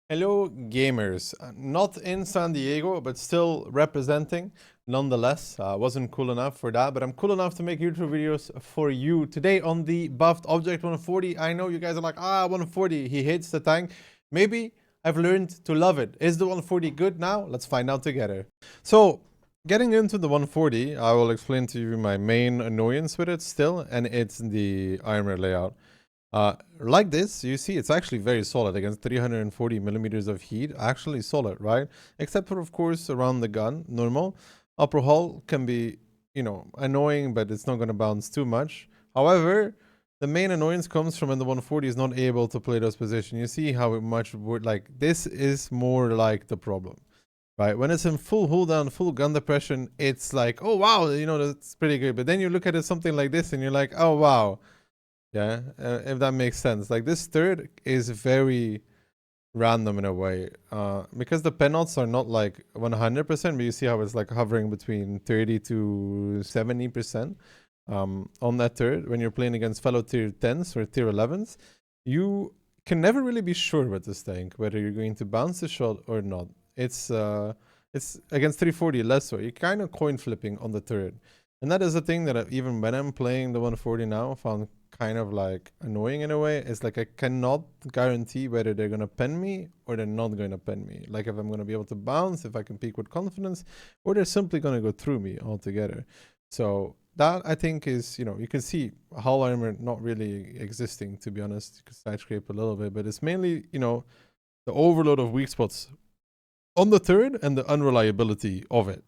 Hello gamers, not in San Diego, but still representing nonetheless. Wasn't cool enough for that, but I'm cool enough to make YouTube videos for you. Today on the buffed Object 140, I know you guys are like, 140, he hates the tank. Maybe I've learned to love it. Is the 140 good now? Let's find out together. So, getting into the 140, I will explain to you my main annoyance with it still, and it's the armor layout. Like this, you see it's actually very solid against 340 millimeters of heat. Actually solid, right? Except for, of course, around the gun, normal. Upper hull can be, annoying, but it's not going to bounce too much. However, the main annoyance comes from when the 140 is not able to play those positions. You see how much would, like, this is more like the problem. Right, when it's in full hold down, full gun depression, it's like, oh wow, that's pretty good. But then you look at it something like this and you're like, oh wow. Yeah, if that makes sense. Like this third is very random in a way, because the penalties are not like 100%, but you see how it's like hovering between 30 to 70% on that third. When you're playing against fellow tier 10s or tier 11s, you can never really be sure with this tank whether you're going to bounce the shot or not. It's against 340 less so. You're kind of coin flipping on the third. And that is the thing that even when I'm playing the 140 now, found kind of like annoying in a way. It's like I cannot guarantee whether they're going to pen me or they're not going to pen me. Like if I'm going to be able to bounce, if I can peek with confidence, or they're simply going to go through me altogether. So that I think is, you can see hull armor not really existing, to be honest. You can side scrape a little bit, but it's mainly, the overload of weak spots on the third and the unreliability of it.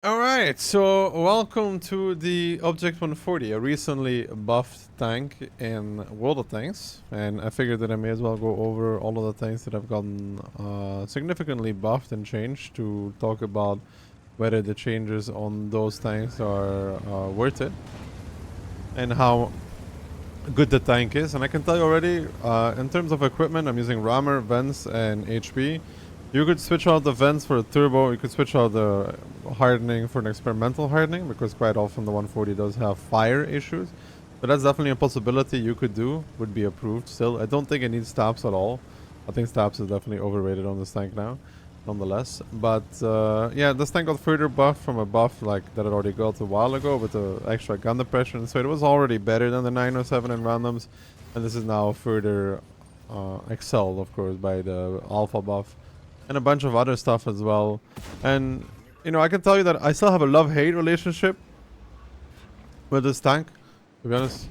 Alright, so welcome to the Object 140, a recently buffed tank in World of Tanks. And I figured that I may as well go over all of the tanks that have gotten significantly buffed and changed to talk about whether the changes on those tanks are worth it and how good the tank is. And I can tell you already, in terms of equipment, I'm using rammer, vents, and HP. You could switch out the vents for a turbo, you could switch out the hardening for an experimental hardening, because quite often the 140 does have fire issues. But that's definitely a possibility you could do, would be approved still. I don't think it needs stabs at all. I think stabs is definitely overrated on this tank now, nonetheless. But yeah, this tank got further buffed from a buff like that it already got a while ago with the extra gun depression. So it was already better than the 907 in randoms. And this is now further excelled, of course, by the alpha buff. And a bunch of other stuff as well. And, I can tell you that I still have a love-hate relationship with this tank, to be honest.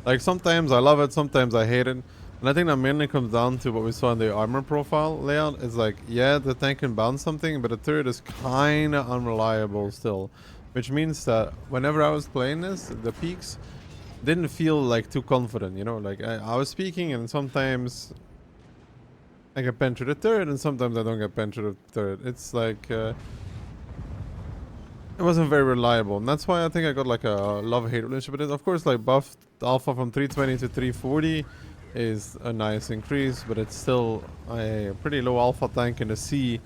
Like, sometimes I love it, sometimes I hate it. And I think that mainly comes down to what we saw in the armor profile layout. It's like, yeah, the tank can bounce something, but the turret is kind of unreliable still. Which means that whenever I was playing this, the peaks didn't feel like too confident, Like, I was speaking and sometimes I get pen through the turret, and sometimes I don't get pen through the turret. It's like, it wasn't very reliable, and that's why I think I got like a love-hate relationship with it. Of course, like buffed alpha from 320 to 340 is a nice increase, but it's still a pretty low alpha tank in the sea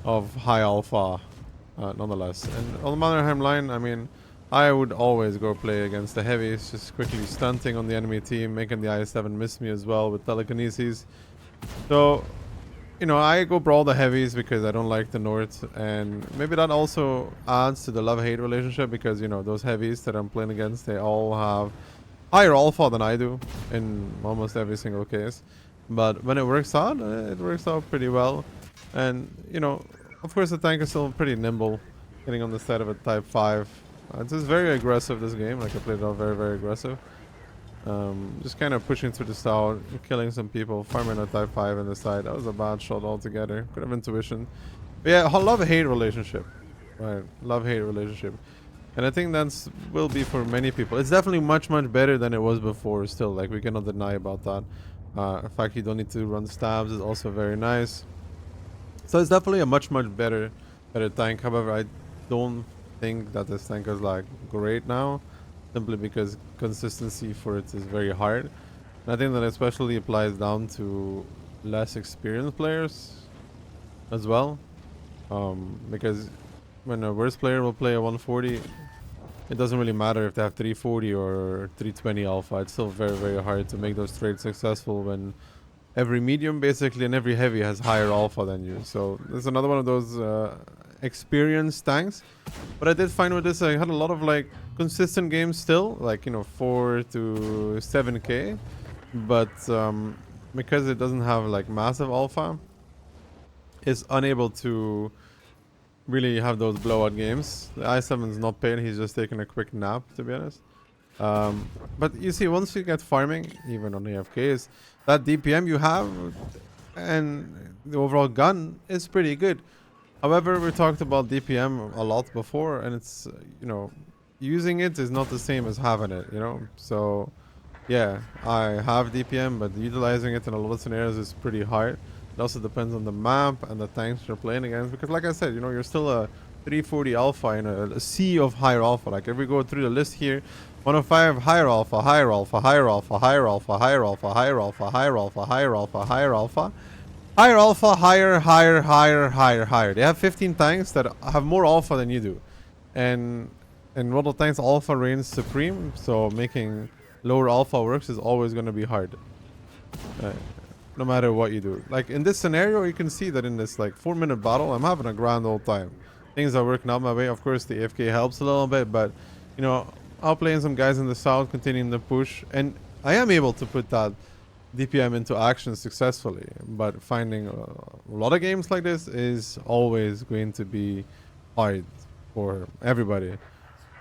of high alpha, nonetheless. And on the Mannerheim line, I mean, I would always go play against the heavies, just quickly stunting on the enemy team, making the IS-7 miss me as well with telekinesis. So, I go brawl the heavies because I don't like the North, and maybe that also adds to the love-hate relationship because, those heavies that I'm playing against, they all have higher alpha than I do in almost every single case. But when it works out pretty well. And, of course the tank is still pretty nimble, getting on the side of a Type 5. It's just very aggressive this game, like I played it out very, very aggressive. Just kind of pushing through the south, killing some people, farming a Type 5 in the side. That was a bad shot altogether. Could have intuition. But yeah, love-hate relationship. Right, love-hate relationship. And I think that's will be for many people. It's definitely much, much better than it was before still. Like, we cannot deny about that. In fact, you don't need to run stabs is also very nice. So it's definitely a much, much better tank. However, I don't think that this tank is like great now. Simply because consistency for it is very hard. And I think that especially applies down to less experienced players as well. Because when a worse player will play a 140, it doesn't really matter if they have 340 or 320 alpha. It's still very, very hard to make those trades successful when every medium basically and every heavy has higher alpha than you. So this is another one of those experienced tanks. But I did find with this, I had a lot of like consistent games still, like, you know, 4 to 7k. But because it doesn't have like massive alpha, it's unable to really have those blowout games. The i7's not paying, he's just taking a quick nap, to be honest. But you see, once you get farming, even on AFKs, that DPM you have and the overall gun is pretty good. However, we talked about DPM a lot before, and it's, you know, using it is not the same as having it, you know? So, yeah, I have DPM, but utilizing it in a lot of scenarios is pretty hard. It also depends on the map and the tanks you're playing against, because like I said, you know, you're still a 340 alpha in a sea of higher alpha. Like if we go through the list here, 105 higher alpha, higher alpha, higher alpha, higher alpha, higher alpha, higher alpha, higher alpha, higher alpha, higher alpha, higher alpha, higher, higher, higher, higher, higher. They have 15 tanks that have more alpha than you do. And in World of Tanks, alpha reigns supreme, so making lower alpha works is always going to be hard. No matter what you do. Like in this scenario, you can see that in this like 4-minute battle, I'm having a grand old time. Things are working out my way. Of course, the AFK helps a little bit, but you know, outplaying some guys in the south, continuing the push, and I am able to put that DPM into action successfully. But finding a lot of games like this is always going to be hard for everybody.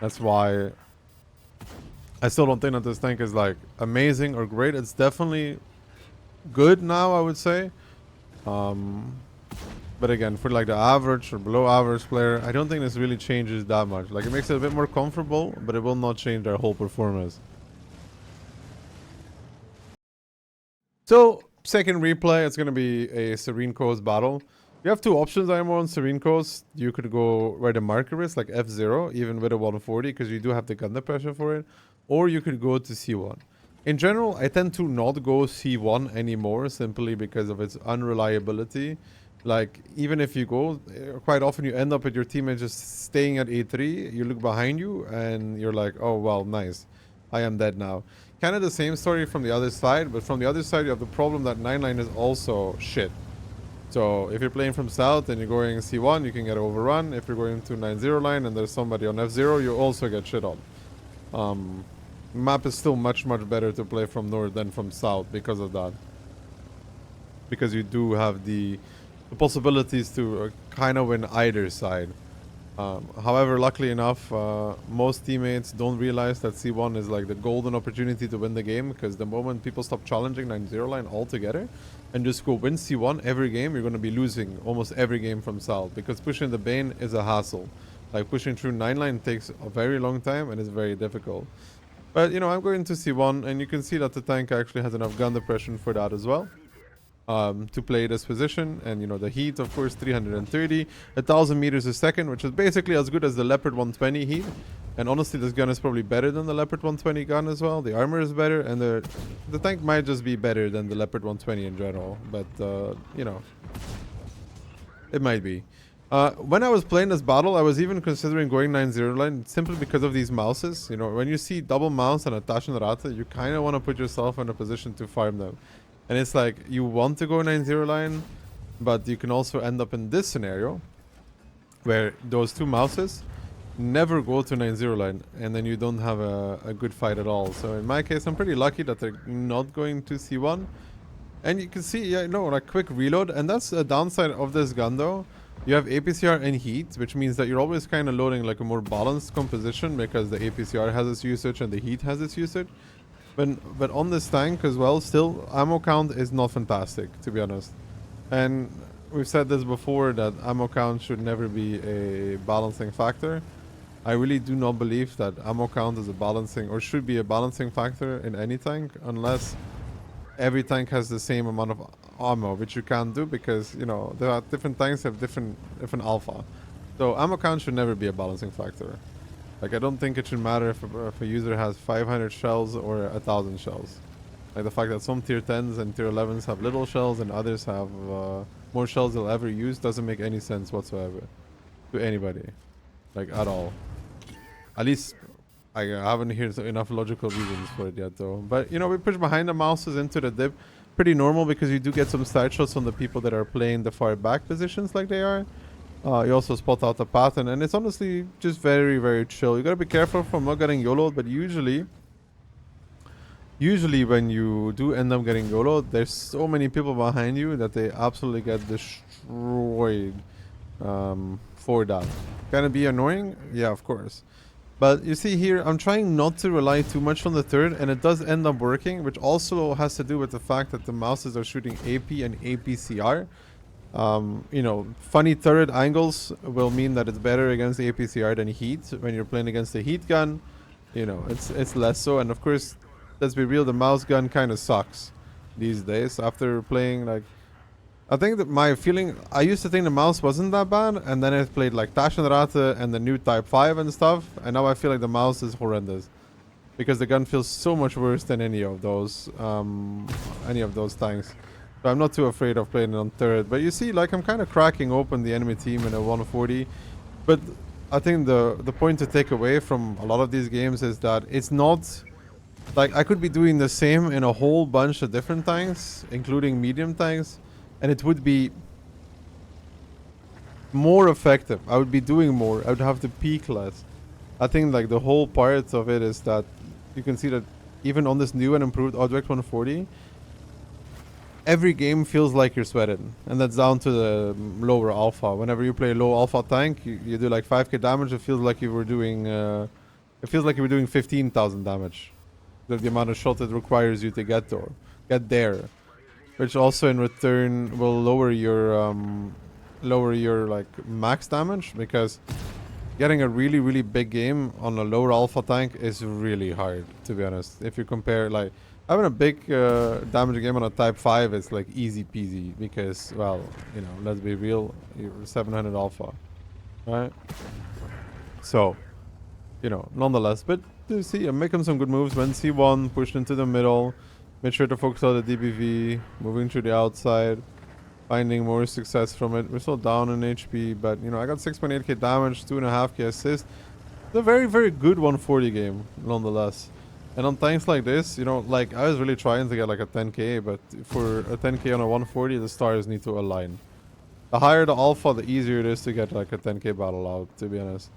That's why I still don't think that this tank is like amazing or great. It's definitely good now, I would say. But again, for like the average or below average player, I don't think this really changes that much. Like it makes it a bit more comfortable, but it will not change their whole performance. So second replay, it's going to be a Serene Coast battle. You have two options anymore on Serene Coast. You could go where the marker is, like F0, even with a 140, because you do have the gun depression for it. Or you could go to C1. In general, I tend to not go C1 anymore, simply because of its unreliability. Like, even if you go, quite often you end up with your teammate just staying at A3, you look behind you, and you're like, oh, well, nice. I am dead now. Kind of the same story from the other side, but from the other side, you have the problem that 9-line is also shit. So, if you're playing from south and you're going C1, you can get overrun. If you're going to 9-0 line and there's somebody on F0, you also get shit on. Map is still much better to play from north than from south because of that. Because you do have the possibilities to kind of win either side. However, luckily enough, most teammates don't realize that C1 is like the golden opportunity to win the game, because the moment people stop challenging 9-0 line altogether and just go win C1 every game, you're going to be losing almost every game from south, because pushing the Bane is a hassle. Like pushing through 9 line takes a very long time and is very difficult. But, you know, I'm going to C1, and you can see that the tank actually has enough gun depression for that as well. To play this position, and, you know, the heat, of course, 330, 1,000 meters a second, which is basically as good as the Leopard 120 heat. And honestly, this gun is probably better than the Leopard 120 gun as well. The armor is better, and the tank might just be better than the Leopard 120 in general. But, you know, it might be. When I was playing this battle, I was even considering going 9-0 line simply because of these mouses. You know, when you see double mouse and attach and rata, you kind of want to put yourself in a position to farm them. And it's like, you want to go 9-0 line, but you can also end up in this scenario where those two mouses never go to 9-0 line, and then you don't have a good fight at all. So in my case, I'm pretty lucky that they're not going to C1. And you can see, yeah, no, like quick reload. And that's a downside of this gun though. You have APCR and heat, which means that you're always kind of loading like a more balanced composition, because the APCR has its usage and the heat has its usage. But on this tank as well, still, ammo count is not fantastic, to be honest. And we've said this before, that ammo count should never be a balancing factor. I really do not believe that ammo count is a balancing, or should be a balancing factor in any tank, unless every tank has the same amount of ammo, which you can't do, because, you know, there are different tanks have different alpha. So ammo count should never be a balancing factor. Like, I don't think it should matter if a user has 500 shells or 1,000 shells. Like the fact that some tier 10s and tier 11s have little shells and others have more shells they'll ever use doesn't make any sense whatsoever to anybody. Like, at all. At least I haven't heard enough logical reasons for it yet, though. But, you know, we push behind the mouses into the dip. pretty normal because you do get some side shots on the people that are playing the far back positions like they are. You also spot out the pattern, and it's honestly just very, very chill. You gotta be careful from not getting YOLO'd, but usually when you do end up getting YOLO'd, there's so many people behind you that they absolutely get destroyed for that. Can it be annoying? Yeah, of course. But you see here, I'm trying not to rely too much on the turret, and it does end up working, which also has to do with the fact that the mouses are shooting AP and APCR. You know, funny turret angles will mean that it's better against the APCR than heat. When you're playing against the heat gun, you know, it's less so. And of course, let's be real, the mouse gun kind of sucks these days. After playing, like, I think that my feeling, I used to think the mouse wasn't that bad, and then I played like Taschenrate and the new Type 5 and stuff, and now I feel like the mouse is horrendous. Because the gun feels so much worse than any of those tanks. So I'm not too afraid of playing it on turret. But you see, like, I'm kind of cracking open the enemy team in a 140. But I think the point to take away from a lot of these games is that it's not... Like, I could be doing the same in a whole bunch of different tanks, including medium tanks, and it would be more effective. I would be doing more. I would have to peak less. I think, like, the whole part of it is that you can see that even on this new and improved Object 140, every game feels like you're sweating, and that's down to the lower alpha. Whenever you play a low alpha tank, you do like 5k damage. It feels like you were doing 15,000 damage. The amount of shot it requires you to get there, which also in return will lower your like max damage, because getting a really big game on a lower alpha tank is really hard, to be honest. If you compare, like, having a big damage game on a Type 5 is like easy peasy, because, well, you know, let's be real, you're 700 alpha, right? So, you know, nonetheless, but you see, I'm making some good moves. When C1 pushed into the middle, made sure to focus on the DBV, moving to the outside, finding more success from it. We're still down in HP, but, you know, I got 6.8k damage, 2.5k assist. It's a very good 140 game, nonetheless. And on tanks like this, you know, like, I was really trying to get like a 10k, but for a 10k on a 140, the stars need to align. The higher the alpha, the easier it is to get like a 10k battle out, to be honest.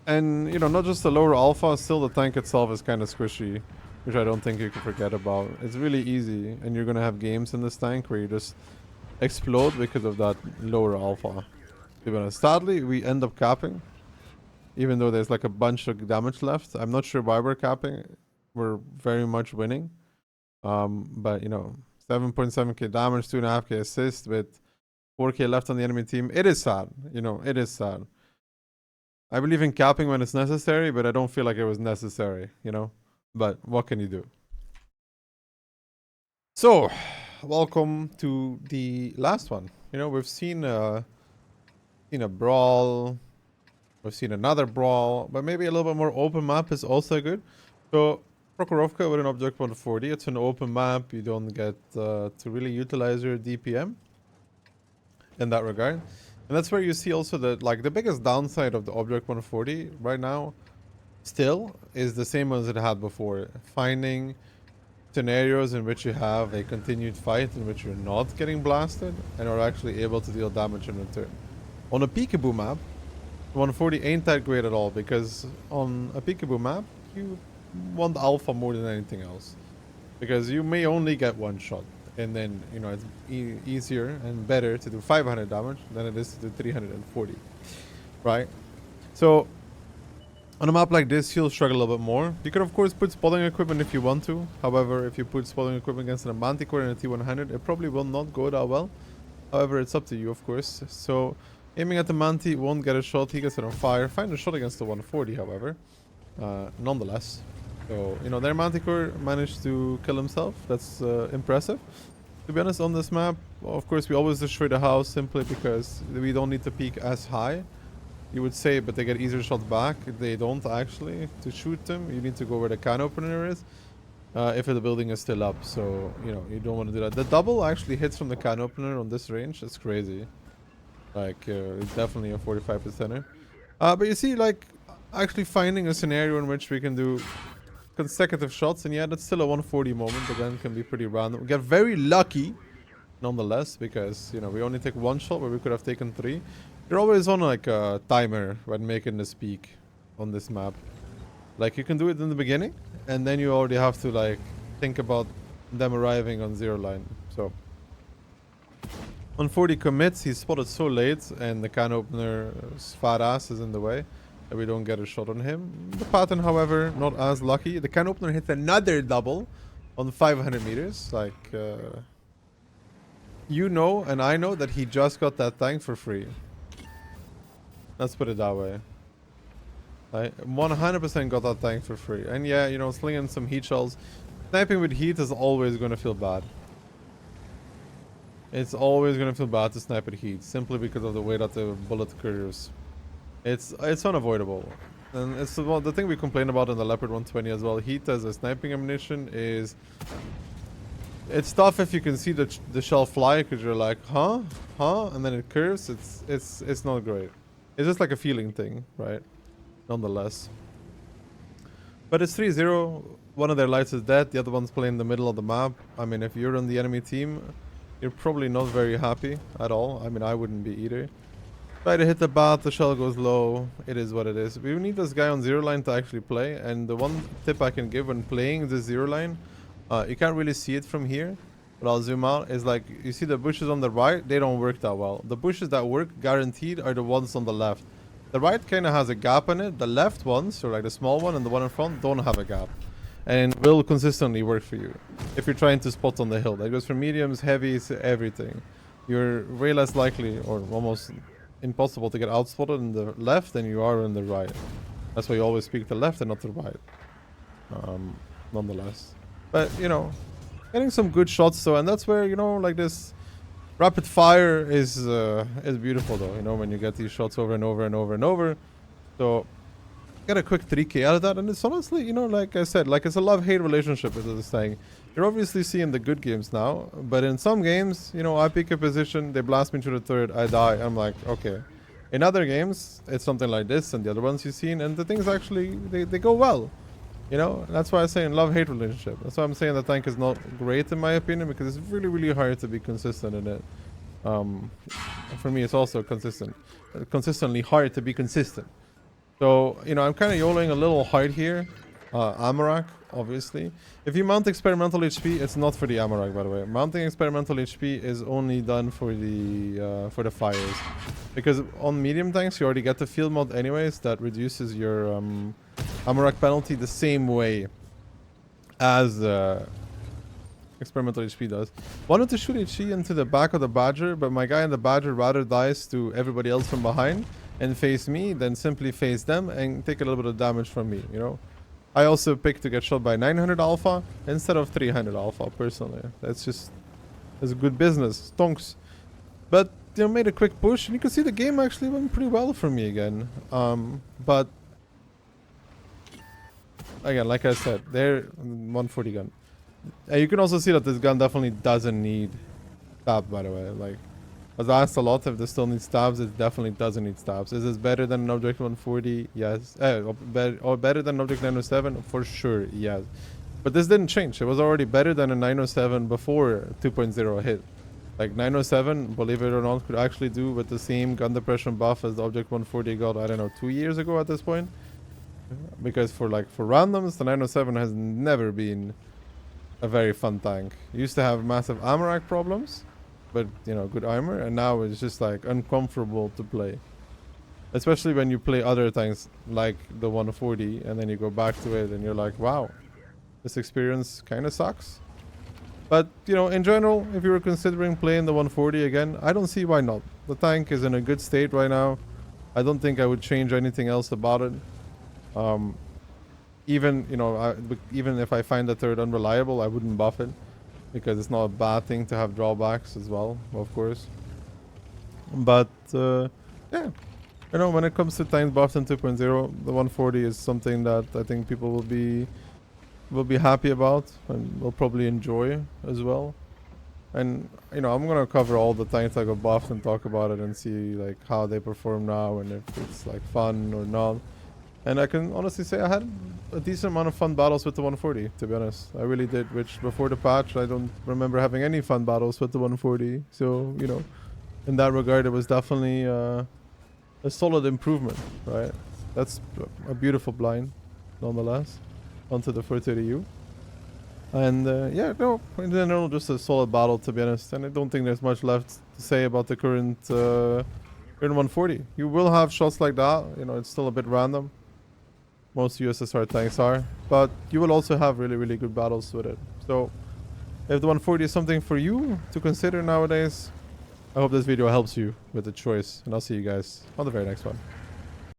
And, you know, not just the lower alpha, still the tank itself is kind of squishy, which I don't think you can forget about. It's really easy, and you're going to have games in this tank where you just explode because of that lower alpha. To be honest, sadly, we end up capping, even though there's like a bunch of damage left. I'm not sure why we're capping. We're very much winning. But, you know, 7.7k damage, 2.5k assist with 4k left on the enemy team. It is sad. You know, it is sad. I believe in capping when it's necessary, but I don't feel like it was necessary, you know? But what can you do? So, welcome to the last one. You know, we've seen a brawl. We've seen another brawl, but maybe a little bit more open map is also good. So, Prokhorovka with an Object 140. It's an open map. You don't get to really utilize your DPM in that regard. And that's where you see also that, like, the biggest downside of the Object 140 right now still is the same as it had before. Finding scenarios in which you have a continued fight in which you're not getting blasted and are actually able to deal damage in return. On a peekaboo map, 140 ain't that great at all, because on a peekaboo map, you want alpha more than anything else. Because you may only get one shot. And then, you know, it's easier and better to do 500 damage than it is to do 340, right? So, on a map like this, you'll struggle a little bit more. You can, of course, put spotting equipment if you want to. However, if you put spotting equipment against an Manticore and a T100, it probably will not go that well. However, it's up to you, of course. So, aiming at the Manti won't get a shot. He gets it on fire. Find a shot against the 140, however. Nonetheless. So, you know, their Manticore managed to kill himself. That's impressive. To be honest, on this map, well, of course, we always destroy the house simply because we don't need to peek as high. You would say, but they get easier shots back. They don't actually. To shoot them, you need to go where the can opener is. If the building is still up. So, you know, you don't want to do that. The double actually hits from the can opener on this range. It's crazy. Like, it's definitely a 45%er. But you see, like, actually finding a scenario in which we can do consecutive shots, and yeah, that's still a 140 moment. Again, can be pretty random. We get very lucky, nonetheless, because, you know, we only take one shot where we could have taken 3. You're always on like a timer when making this peak on this map. Like, you can do it in the beginning, and then you already have to like think about them arriving on 0 line. So 140 commits. He's spotted so late, and the can opener's fat ass is in the way that we don't get a shot on him. The pattern, however, not as lucky. The can opener hits another double on 500 meters. Like, you know, and I know that he just got that tank for free. Let's put it that way. I 100% got that tank for free. And yeah, you know, slinging some heat shells. Sniping with heat is always going to feel bad. It's always going to feel bad to snipe at heat, simply because of the way that the bullet curves. It's unavoidable. And it's the thing we complain about in the Leopard 120 as well. Heat as a sniping ammunition is... It's tough if you can see the shell fly, because you're like, huh? And then it curves. It's not great. It's just like a feeling thing, right? Nonetheless. But it's 3-0. One of their lights is dead. The other one's playing in the middle of the map. I mean, if you're on the enemy team, you're probably not very happy at all. I mean, I wouldn't be either. Try to hit the bat, the shell goes low. It is what it is. We need this guy on 0 line to actually play. And the one tip I can give when playing this 0 line, you can't really see it from here, but I'll zoom out, is like, you see the bushes on the right, they don't work that well. The bushes that work guaranteed are the ones on the left. The right kind of has a gap in it. The left ones, so like the small one and the one in front, don't have a gap. And will consistently work for you if you're trying to spot on the hill. That goes from mediums, heavies, everything. You're way less likely, or almost impossible, to get outspotted in the left than you are in the right. That's why you always pick the left and not the right. Nonetheless. But, you know, getting some good shots, so, and that's where, you know, like this rapid fire is beautiful, though, you know, when you get these shots over and over and over and over. So get a quick 3k out of that, and it's honestly, you know, like I said, like, it's a love-hate relationship with this thing. You're obviously seeing the good games now, but in some games, you know, I pick a position, they blast me to the third, I die, I'm like, okay. In other games, it's something like this and the other ones you've seen, and the things actually, they go well. You know, that's why I say in love-hate relationship. That's why I'm saying the tank is not great in my opinion, because it's really, really hard to be consistent in it. For me, it's also consistently hard to be consistent. So, you know, I'm kind of YOLOing a little hard here. Amarak, obviously. If you mount experimental HP, it's not for the Amarak, by the way. Mounting experimental HP is only done for the fires. Because on medium tanks, you already get the field mod anyways, that reduces your Amarak penalty the same way as experimental HP does. Wanted to shoot HE into the back of the Badger, but my guy in the Badger rather dies to everybody else from behind and face me than simply face them and take a little bit of damage from me, you know. I also picked to get shot by 900 alpha instead of 300 alpha, personally. That's a good business. Stonks. But, you know, made a quick push, and you can see the game actually went pretty well for me again. But again, like I said, they're 140 gun. You can also see that this gun definitely doesn't need stab, by the way. Like, I was asked a lot if this still needs stabs. It definitely doesn't need stabs. Is this better than an Object 140? Yes. Or better than an Object 907? For sure, yes. But this didn't change. It was already better than a 907 before 2.0 hit. Like, 907, believe it or not, could actually do with the same gun depression buff as the Object 140 got, I don't know, 2 years ago at this point. Because for randoms, the 907 has never been a very fun tank. It used to have massive Amarak problems, but, you know, good armor, and now it's just like uncomfortable to play. Especially when you play other tanks like the 140 and then you go back to it and you're like, wow, this experience kind of sucks. But, you know, in general, if you were considering playing the 140 again, I don't see why not. The tank is in a good state right now. I don't think I would change anything else about it. Even, you know, even if I find the third unreliable, I wouldn't buff it, because it's not a bad thing to have drawbacks as well, of course. But yeah, you know, when it comes to tanks buffed in 2.0, the 140 is something that I think people will be happy about and will probably enjoy as well. And, you know, I'm gonna cover all the tanks that got buffed and talk about it and see like how they perform now and if it's like fun or not. And I can honestly say I had a decent amount of fun battles with the 140, to be honest. I really did, which before the patch, I don't remember having any fun battles with the 140. So, you know, in that regard, it was definitely a solid improvement, right? That's a beautiful blind, nonetheless, onto the 430U. And yeah, no, in general, just a solid battle, to be honest. And I don't think there's much left to say about the current 140. You will have shots like that. You know, it's still a bit random. Most USSR tanks are. But you will also have really, really good battles with it. So if the 140 is something for you to consider nowadays, I hope this video helps you with the choice. And I'll see you guys on the very next one.